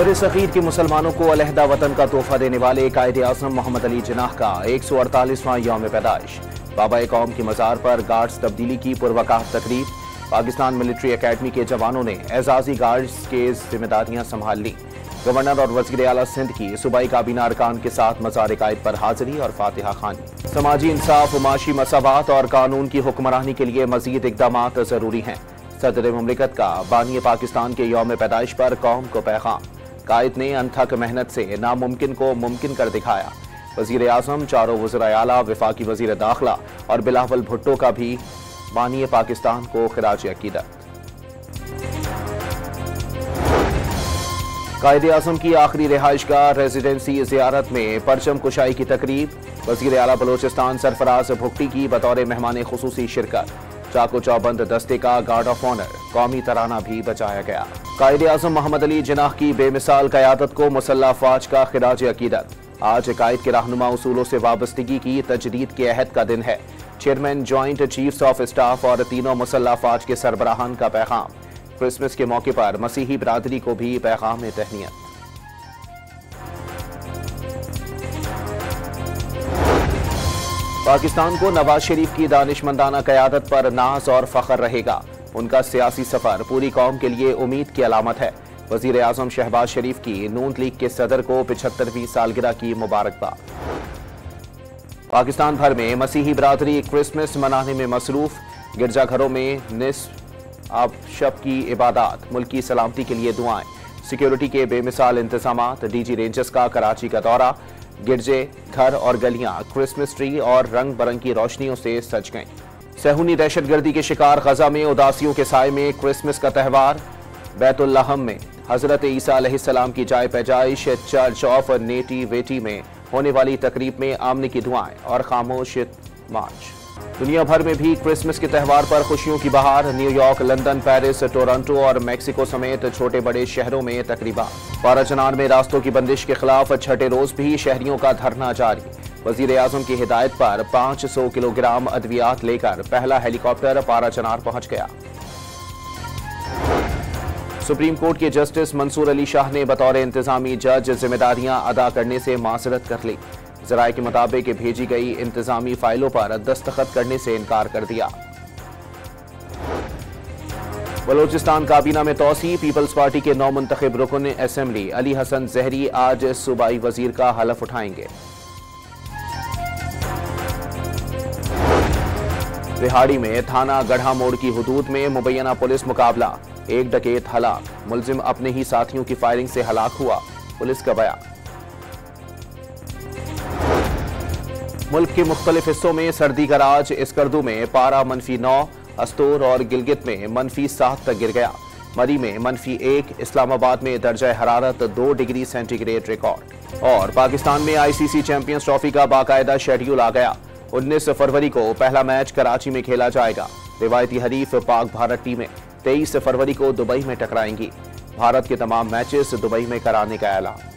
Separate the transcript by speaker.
Speaker 1: बरसग़ीर के मुसलमानों को अलहदा वतन का तोहफा देने वाले कायद-ए-आज़म मोहम्मद अली जिन्नाह का 148वां यौम पैदाइश। बाबा कौम की मज़ार पर गार्ड्स तब्दीली की पुरवकार तकरीब। पाकिस्तान मिलिट्री अकेडमी के जवानों ने एजाजी गार्ड्स के जिम्मेदारियां संभाल ली। गवर्नर और वज़ीर आला सिंध की सूबाई काबीना अरकान के साथ मज़ार कायद पर हाजिरी और फातिहा खानी। समाजी इंसाफ, माशी मसावात और कानून की हुक्मरानी के लिए मजीद इक़दामात ज़रूरी हैं। सदर मुमलिकत का बानी पाकिस्तान के यौम पैदाइश पर कौम को पैगाम। कायद ने अनथक मेहनत से नामुमकिन को मुमकिन कर दिखाया। वज़ीर आज़म, चारों वज़ीर आला, वफाकी वज़ीर दाखिला और बिलावल भुट्टो का भी बानी पाकिस्तान को खिराज अकीदत। कायद-ए-आज़म की आखिरी रिहाइशगाह रेजिडेंसी ज़ियारत में परचम कुशाई की तकरीब। वज़ीर आला बलोचिस्तान सरफराज भुट्टी की बतौर मेहमान खुसूसी शिरकत। चाको चौबंद दस्ते का गार्ड ऑफ ऑनर, कौमी तराना भी बचाया गया। कायद-ए-आज़म मोहम्मद अली जिन्नाह की बेमिसाल क़यादत को मुसल्लह फ़ौज का खिराज अकीदत। आज कायद के रहनुमा उसूलों से वाबस्तगी की तजदीद के अहद का दिन है। Chairman, joint chiefs of staff और तीनों मुसल्लह फ़ौज के सरबराहान का पैगाम। क्रिसमस के मौके पर मसीही बरादरी को भी पैगाम तहनीयत। पाकिस्तान को नवाज शरीफ की दानिशमंदाना क़यादत पर नाज और फ़ख्र रहेगा। उनका सियासी सफ़र पूरी कौम के लिए उम्मीद की अलामत है। वज़ीर आज़म शहबाज शरीफ की नून लीग के सदर को 75वीं सालगिरह की मुबारकबाद। पाकिस्तान भर में मसीही बरादरी क्रिसमस मनाने में मसरूफ। गिरजाघरों में निस्फ अब शब की इबादत, मुल्की सलामती के लिए दुआएं। सिक्योरिटी के बेमिसाल इंतजामात। डीजी रेंजर्स का कराची का दौरा। गिरजे, घर और गलियां क्रिसमस ट्री और रंग बिरंगी रोशनियों से सज गईं। सहूनी दहशतगर्दी के शिकार गजा में उदासियों के साए में क्रिसमस का त्यौहार। बैतुल लहम में हजरत ईसा अलैहिस्सलाम की जाए पैजाइश। चर्च ऑफ नेटिविटी में होने वाली तकरीब में आमने की दुआएं और खामोश मार्च। दुनिया भर में भी क्रिसमस के त्यौहार पर खुशियों की बहार। न्यूयॉर्क, लंदन, पेरिस, टोरंटो और मैक्सिको समेत छोटे बड़े शहरों में तकरीबा। पाराचनार में रास्तों की बंदिश के खिलाफ छठे रोज भी शहरियों का धरना जारी। वज़ीर आज़म की हिदायत पर 500 किलोग्राम अद्वियात लेकर पहला हेलीकॉप्टर पाराचनार पहुंच गया। सुप्रीम कोर्ट के जस्टिस मंसूर अली शाह ने बतौर इंतजामी जज जिम्मेदारियां अदा करने से माजरत कर ली। ज़राए के मुताबिक भेजी गई इंतजामी फाइलों पर दस्तखत करने से इनकार कर दिया। बलोचिस्तान काबीना में तोसी। पीपल्स पार्टी के नौ मुंतखब रुकन असेंबली अली हसन जहरी आज सूबाई वजीर का हलफ उठाएंगे। रिहाड़ी में थाना गढ़ा मोड़ की हुदूद में मुबैना पुलिस मुकाबला। एक डकैत हलाक। मुलजिम अपने ही साथियों की फायरिंग से हलाक हुआ, पुलिस का बयान। मुल्क के मुख्तलिफ हिस्सों में सर्दी का राज। इसकरदू में पारा -9, अस्तोर और गिलगित में -7 तक गिर गया। मरी में -1, इस्लामाबाद में दर्जा हरारत 2 डिग्री सेंटीग्रेड रिकॉर्ड। और पाकिस्तान में ICC चैंपियंस ट्रॉफी का बाकायदा शेड्यूल आ गया। 19 फरवरी को पहला मैच कराची में खेला जाएगा। रिवायती हरीफ पाक भारत टीमें 23 फरवरी को दुबई में टकराएंगी। भारत के तमाम मैचेस दुबई में कराने का ऐलान।